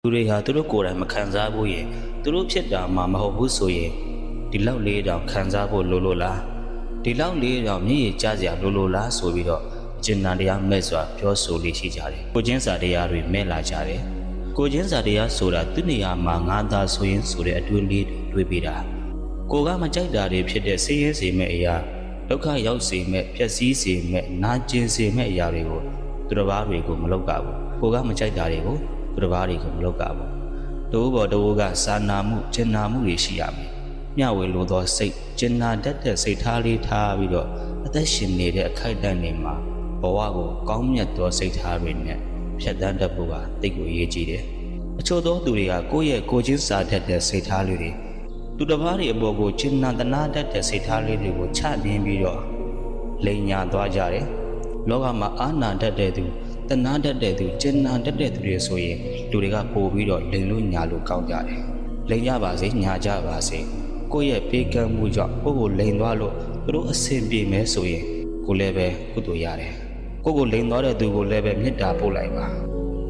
လူတွေဟာသူတို့ကိုယ်တိုင်မခံစားဘူးရင်သူတို့ဖြစ်တာမှမဟုတ်ဘူးဆိုရင်ဒီလောက်လေးတောင်ခံစားဖို့လိုလို့လားဒီလောက်လေးတောင်မြည်ရကြစရာလိုလို့လားဆိုပြီးတော့အကျဉ်းသားတရားမဲ့စွာပြောဆိုလေးရှိကြတယ်ကိုချင်းစာတရားတွေမဲ့လာကြတယ်ကိုချင်းစာတရားဆိုတာသူနေရာမှာငါသာဆိုရင်ဆိုတဲ့အတွင်းလေးတွေးပြီးတာကိုကမကြိုက်တာတွေဖြစ်တဲ့ဆေးရဲစေမဲ့အရာဒုက္ခရောက်စေမဲ့ပျက်စီးစေမဲ့နာကျင်စေမဲ့အရာတွေကိုသူတစ်ပါးတွေကိုမလုပ်ကြဘူးကိုကမကြိုက်တာတွေကိုသူတစ်ပါးတွေကိုမလုပ်ကြဘူးတိုးပေါ်တိုးကစာနာမှုကျင်နာမှုတွေရှိရမယ်မျှဝေလိုသောစိတ်ကျင်နာတတ်တဲ့စိတ်ထားလေးထားပြီးတော့အသက်ရှင်နေတဲ့အခိုက်အတန့်တွေမှာဘဝကိုကောင်းမြတ်သောစိတ်ထားတွေနဲ့ဖြတ်သန်းတတ်ဖို့ကတိတ်ကိုအရေးကြီးတယ်အချို့သောသူတွေကကိုယ့်ရဲ့ကိုချင်းစာတတ်တဲ့စိတ်ထားလေးတွေသူတစ်ပါးတွေအပေါ်ကိုကျင်နာတနာတတ်တဲ့စိတ်ထားလေးတွေကိုချနှင်းပြီးတော့လိန်ညာသွားကြတယ်လောကမှာအာနာတတ်တဲ့သူတနာတတ်တဲ့သူကျင်နာတတ်တဲ့သူတွေဆိုရင်လူတွေကပို့ပြီးတော့လိန်လို့ညာလို့ကောင်းကြတယ်လိန်ကြပါစေညာကြပါစေကိုယ့်ရဲ့ပေးကမ်းမှုကြောင့်ကိုယ့်ကိုလိန်သွားလို့သူတို့အဆင်ပြေမယ်ဆိုရင်ကိုလည်းပဲကုသိုလ်ရတယ်ကိုယ့်ကိုလိန်သွားတဲ့သူကိုလည်းပဲမေတ္တာပို့လိုက်ပါ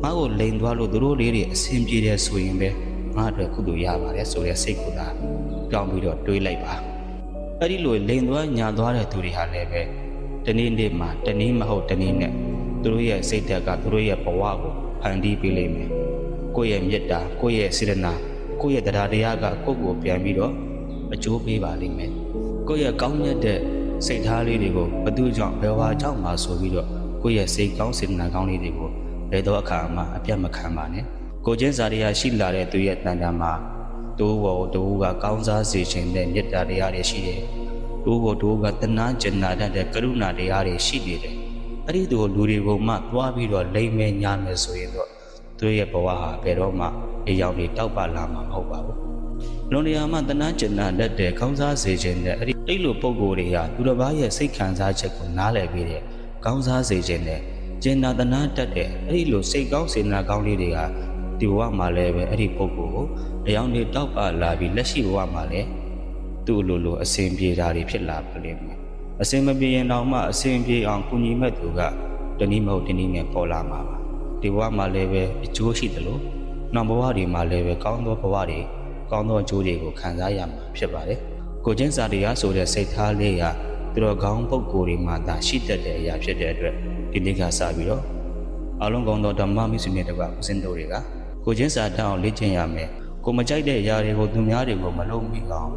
ငါ့ကိုလိန်သွားလို့သူတို့လေးတွေအဆင်ပြေတယ်ဆိုရင်ပဲငါ့အတွက်ကုသိုလ်ရပါတယ်ဆိုတဲ့စိတ်ကိုသာပြောင်းပြီးတော့တွေးလိုက်ပါအဲ့ဒီလိုလိန်သွားညာသွားတဲ့သူတွေဟာလည်းပဲတနေ့နေ့မှာတနေ့မဟုတ်တနေ့နဲ့သူတို့ရဲ့စိတ်ဓာတ်ကသူတို့ရဲ့ဘဝကိုဖန်တီးပေးလိမ့်မယ်ကိုယ့်ရဲ့မေတ္တာကိုယ့်ရဲ့စေတနာကိုယ့်ရဲ့တရားတရားကကိုယ့်ကိုပြန်ပြီးတော့အကျိုးပေးပါလိမ့်မယ်ကိုယ့်ရဲ့ကောင်းမြတ်တဲ့စိတ်ထားလေးတွေကိုဘသူကြောင့်ဘယ်ဝါကြောင့်မှဆိုပြီးတော့ကိုယ့်ရဲ့စိတ်ကောင်းစေတနာကောင်းလေးတွေကိုဘယ်တော့အခါမှအပြတ်မခံပါနဲ့ကိုချင်းစာတရားရှိလာတဲ့သူရဲ့တန်တာမှာတိုးဘော်တိုးကကောင်းစားစေခြင်းနဲ့မေတ္တာတရားတွေရှိတယ်တိုးဘော်တိုးကတနာကျင်နာတတ်တဲ့ကရုဏာတရားတွေရှိနေတယ်အဲ့ဒီသူလူတွေကိုမှသွားပြီးတော့လိမ့်မဲညားမယ်ဆိုရင်တော့သူရဲ့ဘဝဟာဘယ်တော့မှအယောင်တွေတောက်ပလာမှာမဟုတ်ပါဘူးလွန်နေရာမှာတနာကျင်နာတတ်တဲ့ကောင်းစားစေခြင်းနဲ့အဲ့ဒီလိုပုံကိုယ်တွေဟာသူတစ်ပါးရဲ့စိတ်ခံစားချက်ကိုနားလည်ပြီးတဲ့ကောင်းစားစေခြင်းနဲ့ကျင်နာတနာတတ်တဲ့အဲ့ဒီလိုစိတ်ကောင်းစေနာကောင်းလေးတွေကဒီဘဝမှာလည်းပဲအဲ့ဒီပုံကိုယ်ကိုအယောင်တွေတောက်ပလာပြီးလက်ရှိဘဝမှာလည်းသူ့လိုအစဉ်ပြေတာတွေဖြစ်လာပါလိမ့်မယ်အစဉ်မပြေရင်တော့မှအစဉ်ပြေအောင်ကုညီမဲ့သူကတနည်းမဟုတ်တနည်းနဲ့ပေါ်လာမှာပါဒီဘဝမှာလည်းပဲအကျိုးရှိသလိုနောက်ဘဝတွေမှာလည်းပဲကောင်းသောဘဝတွေကောင်းသောအကျိုးတွေကိုခံစားရမှာဖြစ်ပါတယ်ကိုချင်းစာတရားဆိုတဲ့စိတ်ထားလေးကသူတော်ကောင်းပုဂ္ဂိုလ်တွေမှာသာရှိတတ်တဲ့အရာဖြစ်တဲ့အတွက်ဒီနေ့ကစပြီးတော့အလုံးကောင်းသောဓမ္မမိတ်ဆွေတွေတကွဦးစင်းတို့တွေကကိုချင်းစာတတ်အောင်လေ့ကျင့်ရမယ်ကိုမကြိုက်တဲ့အရာတွေကိုသူများတွေကိုမလုပ်မိအောင်